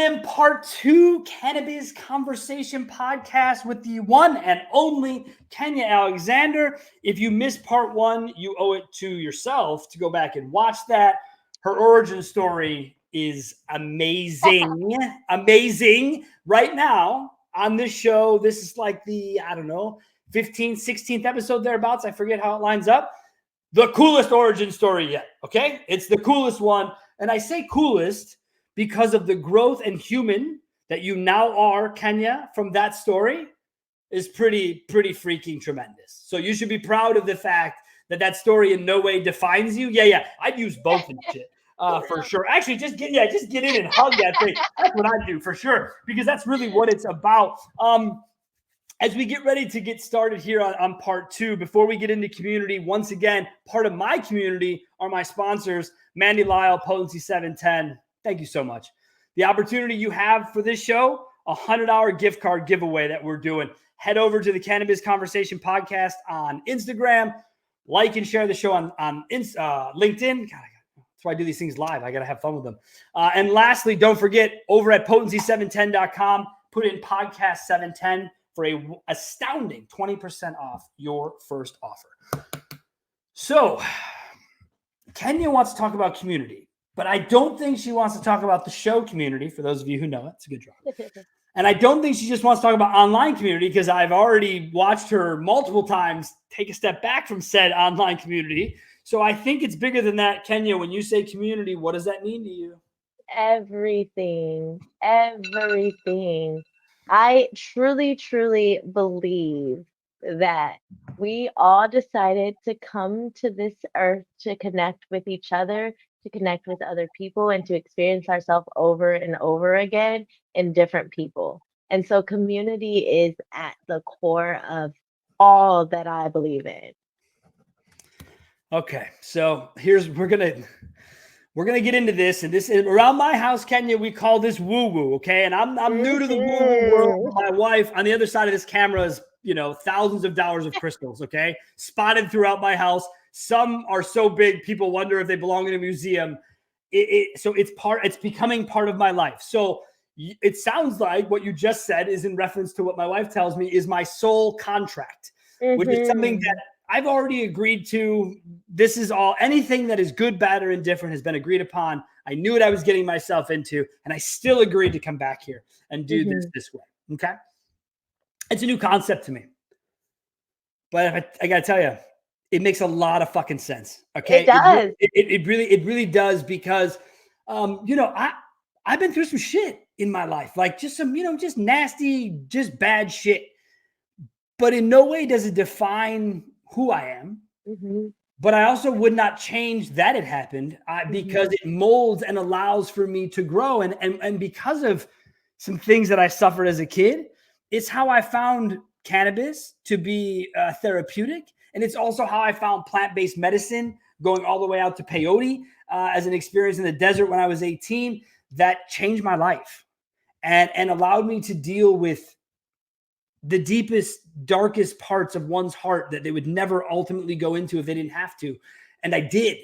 Gentlemen, part 2 Cannabiz Conversation Podcast with the one and only Kenya Alexander. If you missed part 1, you owe it to yourself to go back and watch that. Her origin story is amazing. Amazing. Right now on this show, this is like the, 15th, 16th episode thereabouts. I forget how it lines up. The coolest origin story yet, okay? It's the coolest one. And I say coolest because of the growth and human that you now are, Kenya, from that story is pretty freaking tremendous. So you should be proud of the fact that that story in no way defines you. Yeah. I'd use both and shit for sure. Actually, just get in and hug that thing. That's what I do for sure, because that's really what it's about. As we get ready to get started here on part 2, before we get into community, once again, part of my community are my sponsors, Mandy Lyle, Potency 710. Thank you so much. The opportunity you have for this show, a $100 gift card giveaway that we're doing. Head over to the Cannabiz Conversation Podcast on Instagram. Like and share the show on LinkedIn. God, that's why I do these things live. I got to have fun with them. And lastly, don't forget, over at potency710.com, put in podcast 710 for a astounding 20% off your first offer. So, Kenya wants to talk about community. But I don't think she wants to talk about the show community, for those of you who know it. It's a good job. And I don't think she just wants to talk about online community, because I've already watched her multiple times take a step back from said online community. So I think it's bigger than that. Kenya, when you say community, what does that mean to you? Everything. I truly believe that we all decided to come to this earth to connect with each other, to connect with other people, and to experience ourselves over and over again in different people. And so community is at the core of all that I believe in. Okay, so we're gonna get into this, and this is around my house, Kenya. We call this woo-woo, okay? And I'm new to the woo-woo world. My wife on the other side of this camera is, thousands of dollars of crystals, okay, spotted throughout my house. Some are so big, people wonder if they belong in a museum. So it's becoming part of my life. So it sounds like what you just said is in reference to what my wife tells me is my soul contract, which is something that I've already agreed to. This is all, anything that is good, bad, or indifferent has been agreed upon. I knew what I was getting myself into, and I still agreed to come back here and do this way. Okay. It's a new concept to me, but I got to tell you, it makes a lot of fucking sense. Okay. It does. It really does, because, I've been through some shit in my life, like just some, just nasty, just bad shit, but in no way does it define who I am. But I also would not change that it happened because it molds and allows for me to grow. And because of some things that I suffered as a kid, it's how I found cannabis to be therapeutic. And it's also how I found plant-based medicine, going all the way out to peyote as an experience in the desert when I was 18, that changed my life and allowed me to deal with the deepest, darkest parts of one's heart that they would never ultimately go into if they didn't have to. And I did.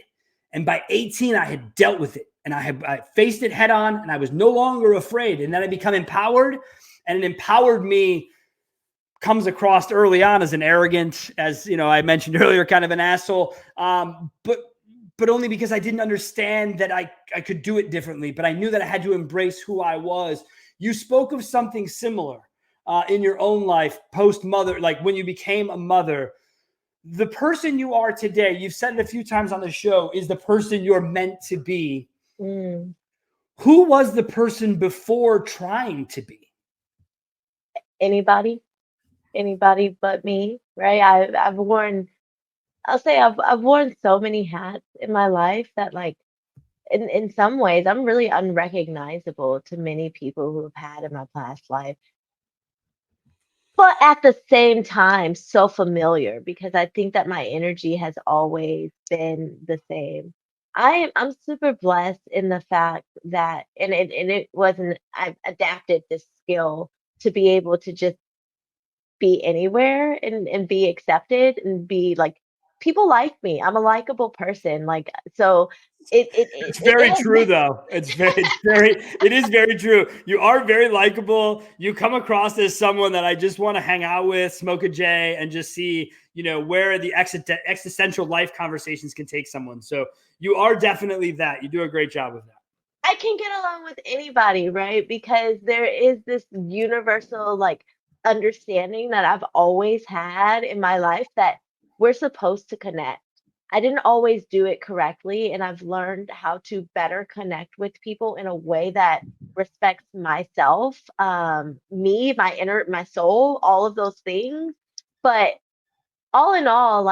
And by 18, I had dealt with it, and I faced it head on, and I was no longer afraid. And then I become empowered, and it empowered me comes across early on as an arrogant, as I mentioned earlier, kind of an asshole. But only because I didn't understand that I could do it differently, but I knew that I had to embrace who I was. You spoke of something similar in your own life, post-mother, like when you became a mother. The person you are today, you've said it a few times on the show, is the person you're meant to be. Who was the person before trying to be? Anybody but me, right? I've worn so many hats in my life that, like, in some ways I'm really unrecognizable to many people who have had in my past life. But at the same time, so familiar, because I think that my energy has always been the same. I'm super blessed in the fact that, and it wasn't, I've adapted this skill to be able to just be anywhere and be accepted and be like, people like me. I'm a likable person. Like, so It's very true, though. It is very true. You are very likable. You come across as someone that I just want to hang out with, smoke a J, and just see, where the existential life conversations can take someone. So you are definitely that. You do a great job with that. I can get along with anybody, right? Because there is this universal understanding that I've always had in my life that we're supposed to connect. I didn't always do it correctly, and I've learned how to better connect with people in a way that respects myself, me, my soul, all of those things. But all in all,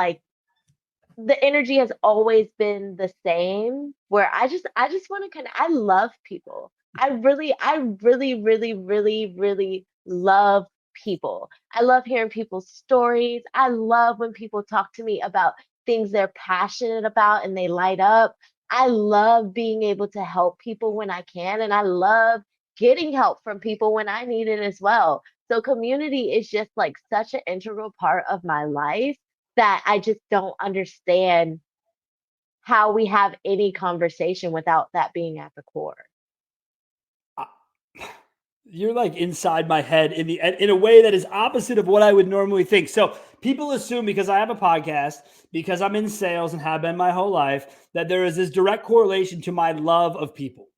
the energy has always been the same where I just want to I love people. I really love people. I love hearing people's stories. I love when people talk to me about things they're passionate about and they light up. I love being able to help people when I can, and I love getting help from people when I need it as well. So community is just such an integral part of my life that I just don't understand how we have any conversation without that being at the core. You're inside my head in a way that is opposite of what I would normally think. So people assume because I have a podcast, because I'm in sales and have been my whole life, that there is this direct correlation to my love of people.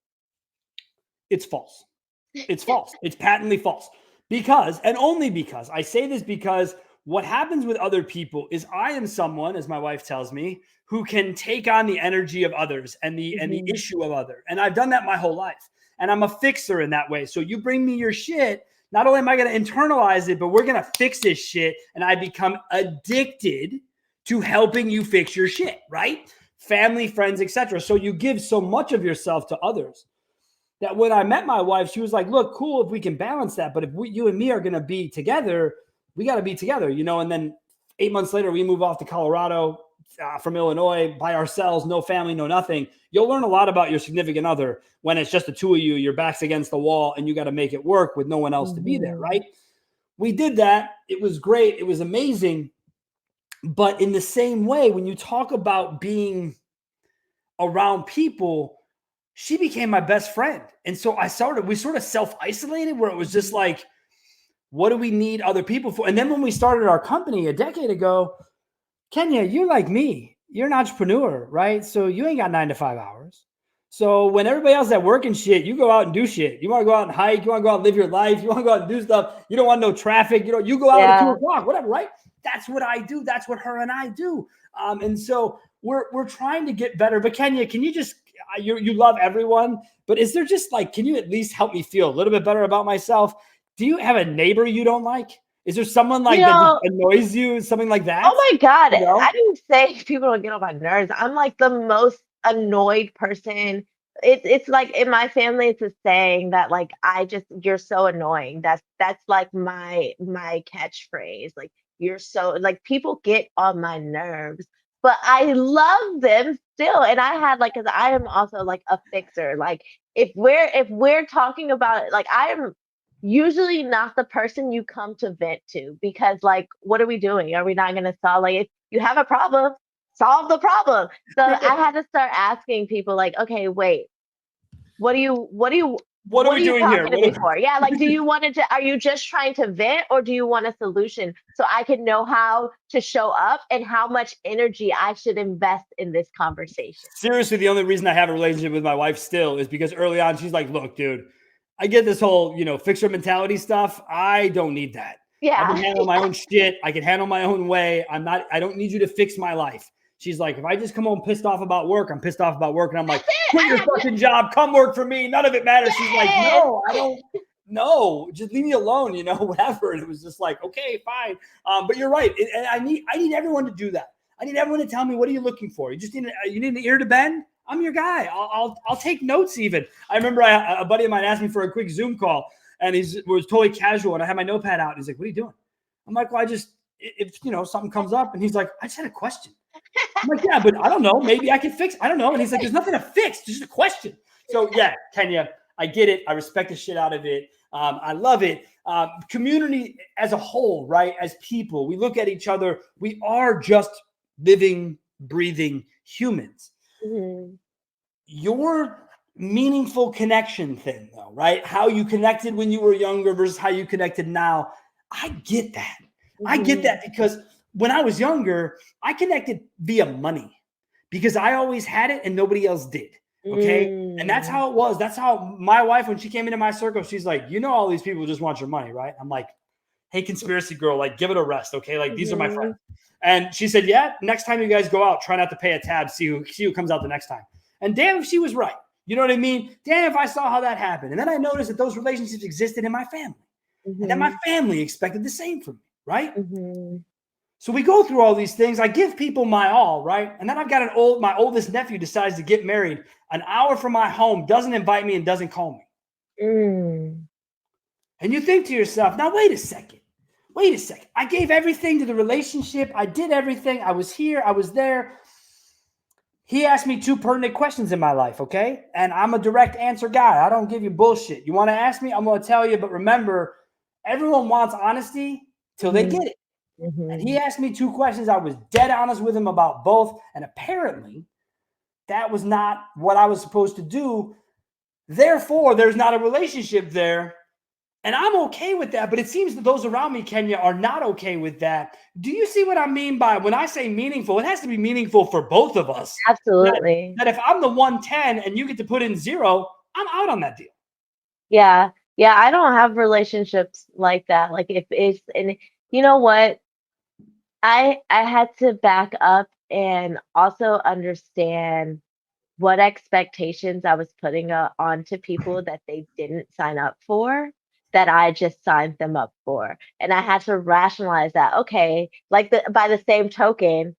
It's false. It's false. It's patently false. Because, and only because, I say this because what happens with other people is I am someone, as my wife tells me, who can take on the energy of others and the issue of others. And I've done that my whole life. And I'm a fixer in that way. So you bring me your shit, not only am I going to internalize it, but we're going to fix this shit. And I become addicted to helping you fix your shit, right? Family, friends, etc. So you give so much of yourself to others that when I met my wife, she was like, look, cool if we can balance that. But if you and me are going to be together, we got to be together, And then 8 months later, we move off to Colorado from Illinois by ourselves, no family, no nothing. You'll learn a lot about your significant other when it's just the two of you, your back's against the wall, and you got to make it work with no one else to be there, right? We did that. It was great. It was amazing. But in the same way, when you talk about being around people, she became my best friend. And so we sort of self-isolated where it was just like, what do we need other people for? And then when we started our company a decade ago, Kenya, you're like me. You're an entrepreneur, right? So you ain't got 9 to 5 hours. So when everybody else is at work and shit, you go out and do shit. You want to go out and hike. You want to go out and live your life. You want to go out and do stuff. You don't want no traffic. You go out at 2 o'clock, whatever, right? That's what I do. That's what her and I do. And so we're trying to get better. But Kenya, can you just, you love everyone, but is there just can you at least help me feel a little bit better about myself? Do you have a neighbor you don't like? Is there someone that annoys you? Something like that? Oh my God. I didn't say people don't get on my nerves. I'm the most annoyed person. It's in my family, it's a saying that you're so annoying. That's my catchphrase. You're so people get on my nerves, but I love them still. And I had because I am also a fixer. If we're talking about it, I am usually not the person you come to vent to, because what are we doing? Are we not going to solve? If you have a problem, solve the problem. So I had to start asking people okay, wait, what are you doing talking here? to me for? Yeah, do you want to, are you just trying to vent, or do you want a solution so I can know how to show up and how much energy I should invest in this conversation? Seriously, the only reason I have a relationship with my wife still is because early on she's like, look, dude, I get this whole, fixer mentality stuff. I don't need that. Yeah. I can handle my own shit. I can handle my own way. I don't need you to fix my life. She's like, if I just come home pissed off about work, I'm pissed off about work. And I'm like, quit your fucking job. Come work for me. None of it matters. She's like, no, I don't. No, just leave me alone, whatever. And it was just like, okay, fine. But you're right. And I need everyone to do that. I need everyone to tell me, what are you looking for? You just need an ear to bend. I'm your guy. I'll take notes even. I remember a buddy of mine asked me for a quick Zoom call, and he was totally casual, and I had my notepad out. And he's like, what are you doing? I'm like, well, if something comes up, and he's like, I just had a question. I'm like, yeah, but I don't know. Maybe I can fix. I don't know. And he's like, there's nothing to fix. It's just a question. So yeah, Kenya, I get it. I respect the shit out of it. I love it. Community as a whole, right? As people, we look at each other. We are just living, breathing humans. Mm-hmm. your meaningful connection thing, though, right? How you connected when you were younger versus how you connected now. I get that. I get that because when I was younger, I connected via money because I always had it and nobody else did. Okay. And that's how it was. That's how my wife, when she came into my circle, she's like, you know, all these people just want your money, right? I'm like, hey, conspiracy girl, like, give it a rest. Okay. Like, these are my friends. And she said, yeah, next time you guys go out, try not to pay a tab. See who comes out the next time. And damn if she was right. You know what I mean? Damn if I saw how that happened. And then I noticed that those relationships existed in my family. And that my family expected the same from me, right? So we go through all these things. I give people my all, right? And then I've got my oldest nephew decides to get married an hour from my home, doesn't invite me and doesn't call me. And you think to yourself, now, wait a second. I gave everything to the relationship. I did everything. I was here. I was there. He asked me 2 pertinent questions in my life, okay? And I'm a direct answer guy. I don't give you bullshit. You want to ask me? I'm going to tell you. But remember, everyone wants honesty till they get it. And he asked me 2 questions. I was dead honest with him about both. And apparently, that was not what I was supposed to do. Therefore, there's not a relationship there. And I'm okay with that. But it seems that those around me, Kenya, are not okay with that. Do you see what I mean by when I say meaningful? It has to be meaningful for both of us. Absolutely. That if I'm the 110 and you get to put in 0, I'm out on that deal. Yeah. I don't have relationships like that. Like if it's, and you know what? I had to back up and also understand what expectations I was putting onto people that they didn't sign up for, that I just signed them up for. And I had to rationalize that. Okay, like by the same token,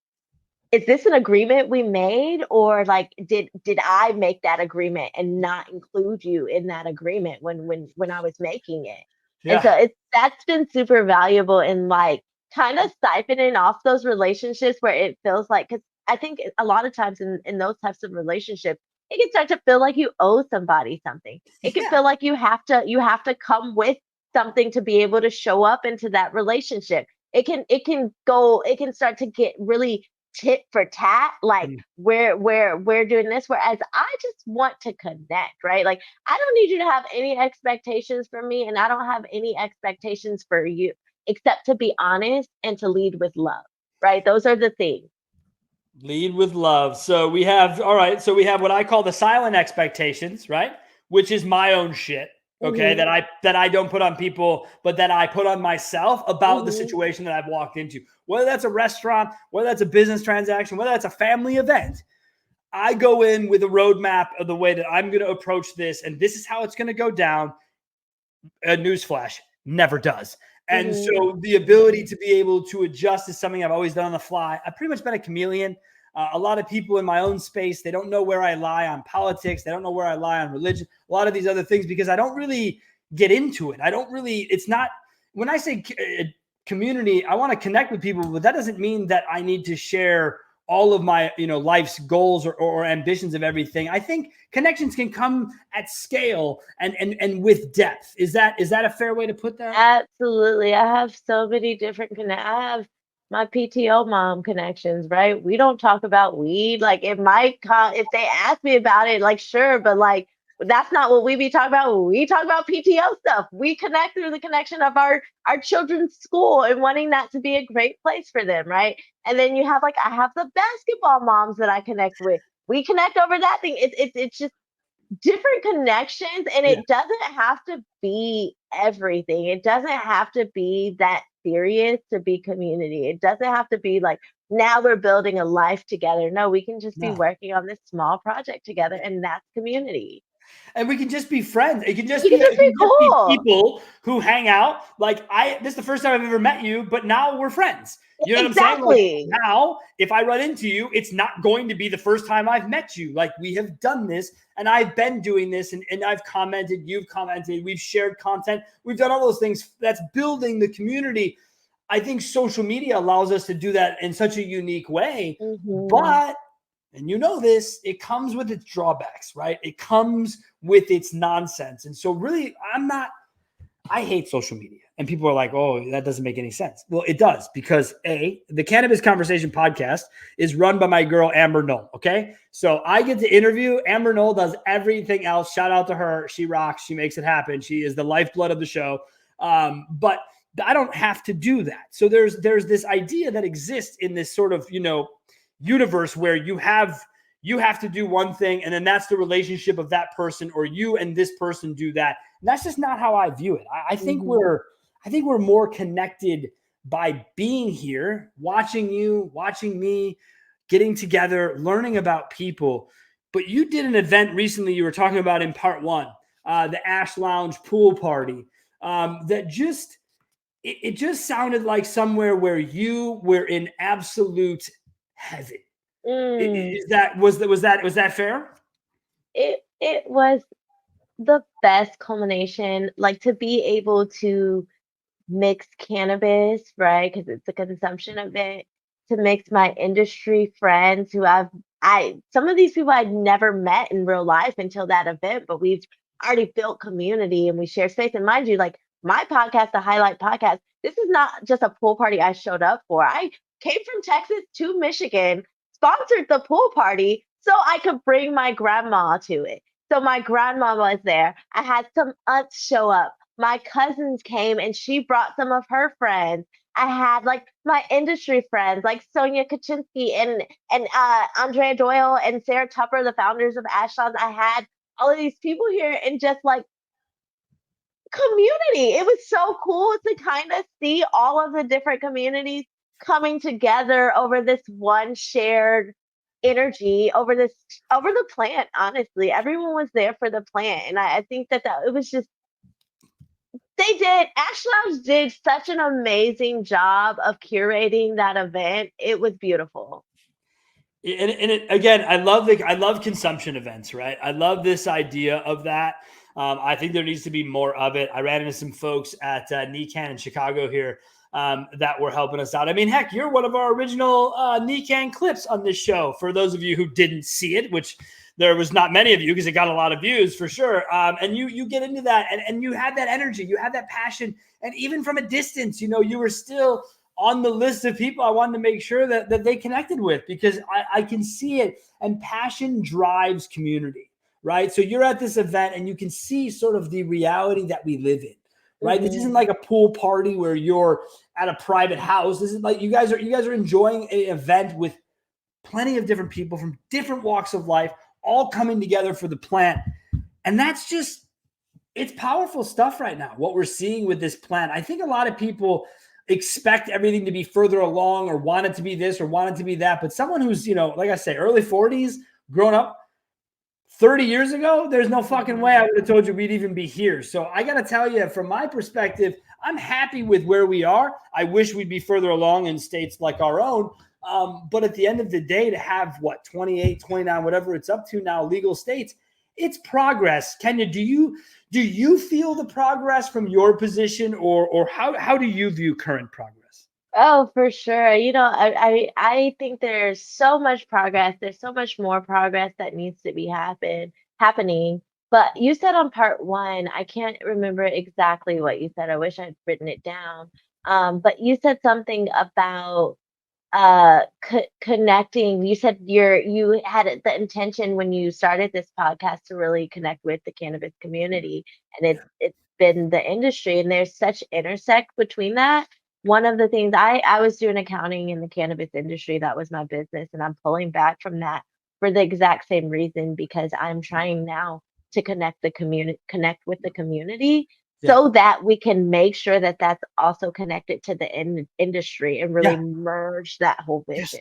is this an agreement we made, or like did I make that agreement and not include you in that agreement when I was making it? And so that's been super valuable in like kind of siphoning off those relationships where it feels like, because I think a lot of times in those types of relationships, it can start to feel like you owe somebody something. It can feel like you have to come with something to be able to show up into that relationship. It can start to get really tit for tat, like we're doing this, whereas I just want to connect, right? Like I don't need you to have any expectations for me, and I don't have any expectations for you except to be honest and to lead with love, right? Those are the things. Lead with love. So we have what I call the silent expectations, right? Which is my own shit. Okay. That I don't put on people, but that I put on myself about the situation that I've walked into, whether that's a restaurant, whether that's a business transaction, whether that's a family event. I go in with a roadmap of the way that I'm going to approach this. And this is how it's going to go down. A newsflash, never does. And so the ability to be able to adjust is something I've always done on the fly. I've pretty much been a chameleon. A lot of people in my own space, they don't know where I lie on politics. They don't know where I lie on religion, a lot of these other things, because I don't really get into it. It's not, when I say community, I want to connect with people, but that doesn't mean that I need to share all of my, life's goals or ambitions of everything. I think connections can come at scale and with depth. Is that a fair way to put that? Absolutely. I have so many different I have my PTO mom connections, right? We don't talk about weed. Like if they ask me about it, like sure, but like that's not what we be talking about. We talk about PTO stuff. We connect through the connection of our children's school and wanting that to be a great place for them, right? And then you have I have the basketball moms that I connect with. We connect over that thing. It's just different connections, and it doesn't have to be everything. It doesn't have to be that serious to be community. It doesn't have to be like now we're building a life together. No, we can just be working on this small project together, and that's community. And we can just be friends. It can just be cool. Be people who hang out. Like this is the first time I've ever met you, but now we're friends. You know what I'm saying? Like, now, if I run into you, it's not going to be the first time I've met you. Like we have done this, and I've been doing this, and I've commented, you've commented, we've shared content, we've done all those things. That's building the community. I think social media allows us to do that in such a unique way. But, and you know this, it comes with its drawbacks, right? It comes with its nonsense. And so really, I hate social media. And people are like, oh, that doesn't make any sense. Well, it does, because the Cannabis Conversation Podcast is run by my girl, Amber Knoll. Okay. So I get to interview. Amber Knoll does everything else. Shout out to her. She rocks. She makes it happen. She is the lifeblood of the show. But I don't have to do that. So there's this idea that exists in this sort of, universe where you have to do one thing, and then that's the relationship of that person, or you and this person do that. And that's just not how I view it. I think we're more connected by being here, watching you, watching me, getting together, learning about people. But you did an event recently you were talking about in part one, the Ash Lounge pool party, that just sounded like somewhere where you were in absolute heaven. Was that fair? It was the best culmination, like to be able to mix cannabis, right? Because it's a consumption event, to mix my industry friends who some of these people I'd never met in real life until that event, but we've already built community and we share space. And mind you, like my podcast, the Highlight Podcast, this is not just a pool party I showed up for. I came from Texas to Michigan, sponsored the pool party so I could bring my grandma to it. So my grandma was there. I had some aunts show up. My cousins came and she brought some of her friends. I had like my industry friends like Sonia Kaczynski and Andrea Doyle and Sarah Tupper, the founders of Ashlands. I had all of these people here and just like community. It was so cool to kind of see all of the different communities coming together over this one shared energy, over the plant. Honestly, everyone was there for the plant, and I think that it was just, Ash Lounge did such an amazing job of curating that event. It was beautiful. Again, I love consumption events, right? I love this idea of that. I think there needs to be more of it. I ran into some folks at NECAN in Chicago here that were helping us out. I mean, heck, you're one of our original NECAN clips on this show. For those of you who didn't see it, which there was not many of you because it got a lot of views for sure. And you get into that and you had that energy, you had that passion. And even from a distance, you were still on the list of people I wanted to make sure that they connected with, because I can see it. And passion drives community, right? So you're at this event and you can see sort of the reality that we live in, right? Mm-hmm. This isn't like a pool party where you're at a private house. This is like you guys are enjoying an event with plenty of different people from different walks of life, all coming together for the plant. And that's just, it's powerful stuff right now, what we're seeing with this plant. I think a lot of people expect everything to be further along or want it to be this or want it to be that. But someone who's, like I say, early 40s, grown up 30 years ago, there's no fucking way I would have told you we'd even be here. So I got to tell you, from my perspective, I'm happy with where we are. I wish we'd be further along in states like our own. But at the end of the day, to have 28, 29, whatever it's up to now, legal states, it's progress. Kenya, do you feel the progress from your position, or how do you view current progress? Oh, for sure. I think there's so much progress. There's so much more progress that needs to be happening. But you said on part one, I can't remember exactly what you said. I wish I'd written it down. But you said something about connecting. You said you had the intention when you started this podcast to really connect with the cannabis community, and it's been the industry, and there's such intersect between that. One of the things, I was doing accounting in the cannabis industry. That was my business, and I'm pulling back from that for the exact same reason, because I'm trying now to connect with the community. Yeah. So that we can make sure that that's also connected to the industry and really merge that whole vision.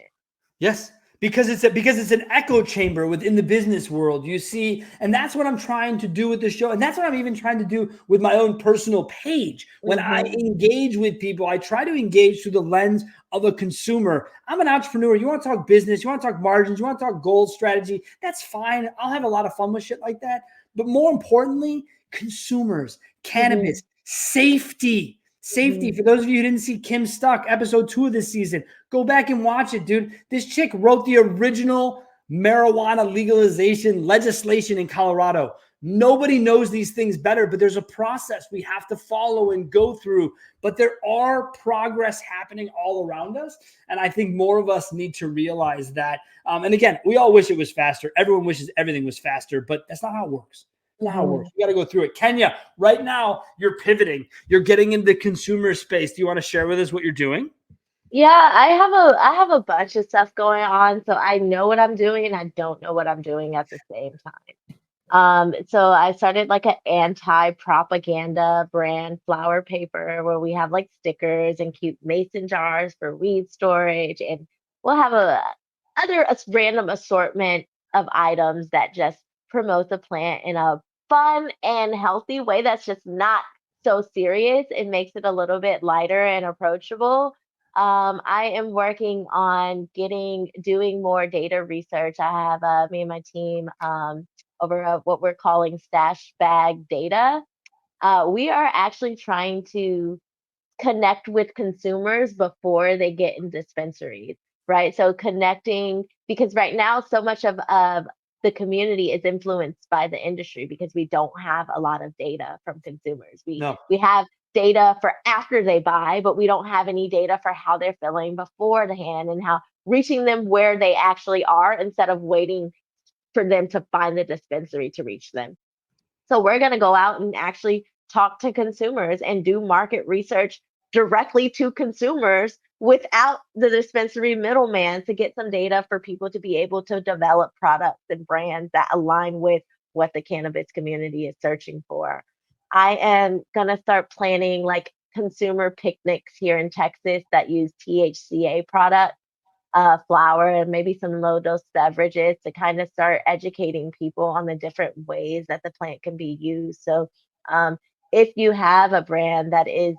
Yes. Because it's an echo chamber within the business world, you see, and that's what I'm trying to do with the show. And that's what I'm even trying to do with my own personal page. When I engage with people, I try to engage through the lens of a consumer. I'm an entrepreneur. You want to talk business, you want to talk margins, you want to talk goal strategy. That's fine. I'll have a lot of fun with shit like that. But more importantly, consumers, cannabis, safety. For those of you who didn't see Kim Stuck, episode 2 of this season, go back and watch it, dude. This chick wrote the original marijuana legalization legislation in Colorado. Nobody knows these things better, but there's a process we have to follow and go through. But there are progress happening all around us. And I think more of us need to realize that. And again, we all wish it was faster. Everyone wishes everything was faster, but that's not how it works. That's not how it works. You got to go through it. Kenya, right now you're pivoting. You're getting into consumer space. Do you want to share with us what you're doing? Yeah, I have a bunch of stuff going on, so I know what I'm doing and I don't know what I'm doing at the same time. So I started like an anti-propaganda brand flower paper where we have like stickers and cute mason jars for weed storage, and we'll have a random assortment of items that just promote the plant in a fun and healthy way that's just not so serious. It makes it a little bit lighter and approachable. I am working on doing more data research. I have me and my team over what we're calling stash bag data. We are actually trying to connect with consumers before they get in dispensaries, right? So connecting, because right now so much of the community is influenced by the industry because we don't have a lot of data from consumers. We have data for after they buy, but we don't have any data for how they're feeling beforehand and how reaching them where they actually are instead of waiting for them to find the dispensary to reach them. So we're going to go out and actually talk to consumers and do market research directly to consumers without the dispensary middleman to get some data for people to be able to develop products and brands that align with what the cannabis community is searching for. I am going to start planning like consumer picnics here in Texas that use THCA products, flour, and maybe some low dose beverages to kind of start educating people on the different ways that the plant can be used. So, if you have a brand that is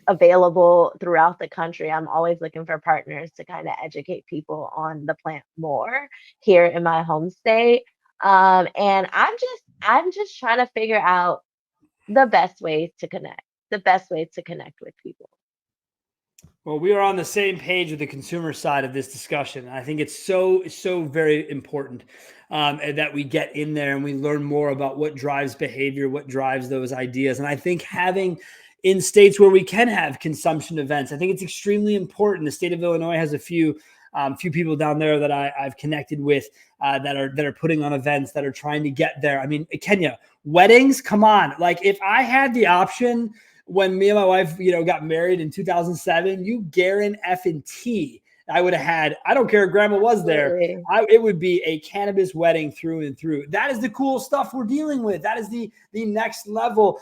available throughout the country, I'm always looking for partners to kind of educate people on the plant more here in my home state. And I'm just trying to figure out the best ways to connect with people. Well, we are on the same page with the consumer side of this discussion. I think it's so very important that we get in there and we learn more about what drives behavior, what drives those ideas. And I think having in states where we can have consumption events, I think it's extremely important. The state of Illinois has a few people down there that I've connected with that are putting on events that are trying to get there. I mean, Kenya, weddings, come on. Like if I had the option when me and my wife, got married in 2007, you guarantee I would have had, I don't care if grandma was there. It would be a cannabis wedding through and through. That is the cool stuff we're dealing with. That is the next level.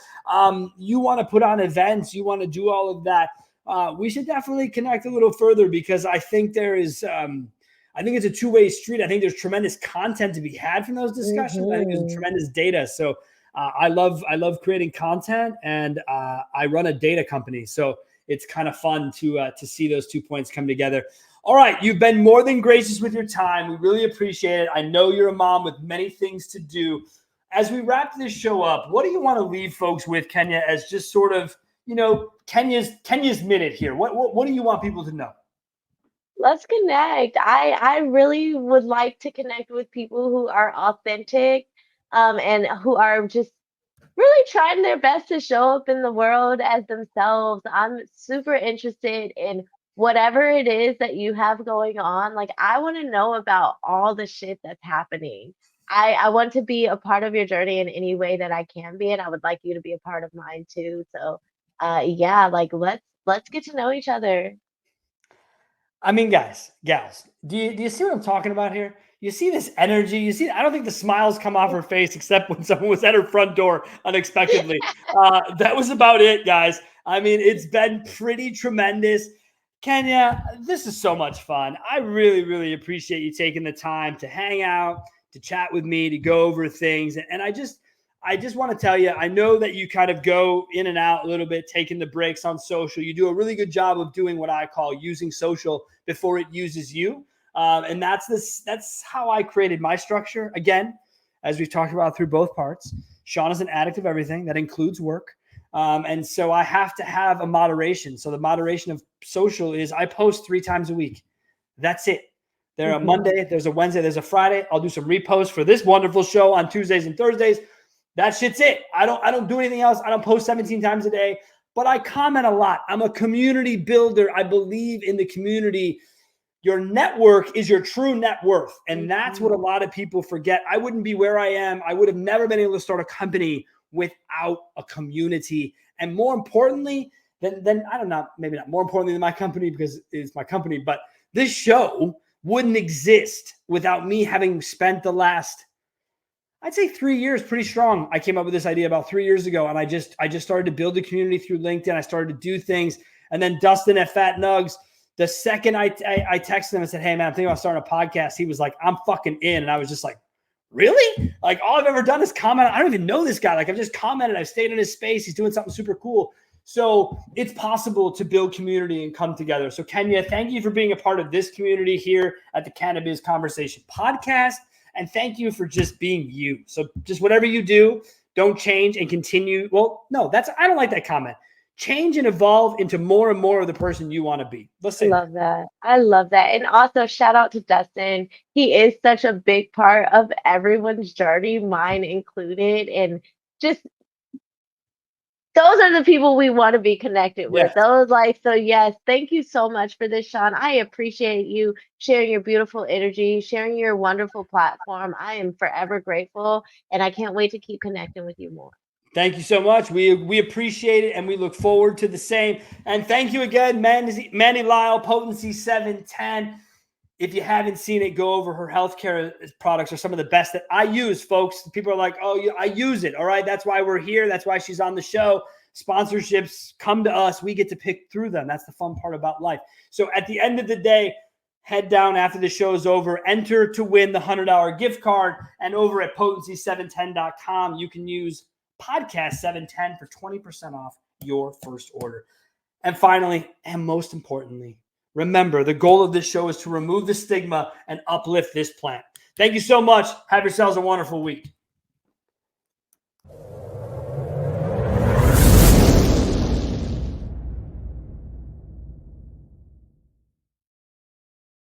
You want to put on events. You want to do all of that. We should definitely connect a little further because I think there is, I think it's a two-way street. I think there's tremendous content to be had from those discussions. I think there's tremendous data. So I love creating content, and I run a data company. So it's kind of fun to see those 2 points come together. All right. You've been more than gracious with your time. We really appreciate it. I know you're a mom with many things to do. As we wrap this show up, what do you want to leave folks with, Kenya, as just sort of, Kenya's minute here? What do you want people to know? Let's connect. I really would like to connect with people who are authentic, and who are just really trying their best to show up in the world as themselves. I'm super interested in whatever it is that you have going on. Like, I want to know about all the shit that's happening. I want to be a part of your journey in any way that I can be, and I would like you to be a part of mine too. So, yeah, like let's get to know each other. I mean, guys, gals, do you see what I'm talking about here? You see this energy? You see, I don't think the smiles come off her face except when someone was at her front door unexpectedly. That was about it, guys. I mean, it's been pretty tremendous. Kenya, this is so much fun. I really, really appreciate you taking the time to hang out, to chat with me, to go over things. And I just want to tell you, I know that you kind of go in and out a little bit, taking the breaks on social. You do a really good job of doing what I call using social before it uses you. And that's how I created my structure. Again, as we've talked about through both parts, Sean is an addict of everything. That includes work. And so I have to have a moderation. So the moderation of social is I post 3 times a week. That's it. There's a Monday, there's a Wednesday, there's a Friday. I'll do some reposts for this wonderful show on Tuesdays and Thursdays. That shit's it. I don't do anything else. I don't post 17 times a day, but I comment a lot. I'm a community builder. I believe in the community. Your network is your true net worth. And that's what a lot of people forget. I wouldn't be where I am. I would have never been able to start a company without a community. And more importantly, then I don't know, maybe not more importantly than my company because it's my company, but this show wouldn't exist without me having spent the last, I'd say 3 years pretty strong. I came up with this idea about 3 years ago, and I just started to build a community through LinkedIn. I started to do things. And then Dustin at Fat Nugs, the second I texted him and said, hey, man, I'm thinking about starting a podcast, he was like, I'm fucking in. And I was just like, really? Like, all I've ever done is comment. I don't even know this guy. Like, I've just commented. I've stayed in his space. He's doing something super cool. So it's possible to build community and come together. So Kenya, thank you for being a part of this community here at the Cannabiz Conversation Podcast. And thank you for just being you. So just whatever you do, don't change and continue. Well, no, I don't like that comment. Change and evolve into more and more of the person you want to be. Let's say Love that. I love that. And also shout out to Dustin. He is such a big part of everyone's journey, mine included. And just those are the people we want to be connected with. Yes. So yes, thank you so much for this, Sean. I appreciate you sharing your beautiful energy, sharing your wonderful platform. I am forever grateful, and I can't wait to keep connecting with you more. Thank you so much. We appreciate it, and we look forward to the same. And thank you again, Manny Lyle, Potency 710. If you haven't seen it, go over her healthcare products are some of the best that I use, folks. People are like, oh, I use it. All right. That's why we're here. That's why she's on the show. Sponsorships come to us. We get to pick through them. That's the fun part about life. So at the end of the day, head down after the show is over, enter to win the $100 gift card. And over at potency710.com, you can use podcast 710 for 20% off your first order. And finally, and most importantly, remember, the goal of this show is to remove the stigma and uplift this plant. Thank you so much. Have yourselves a wonderful week.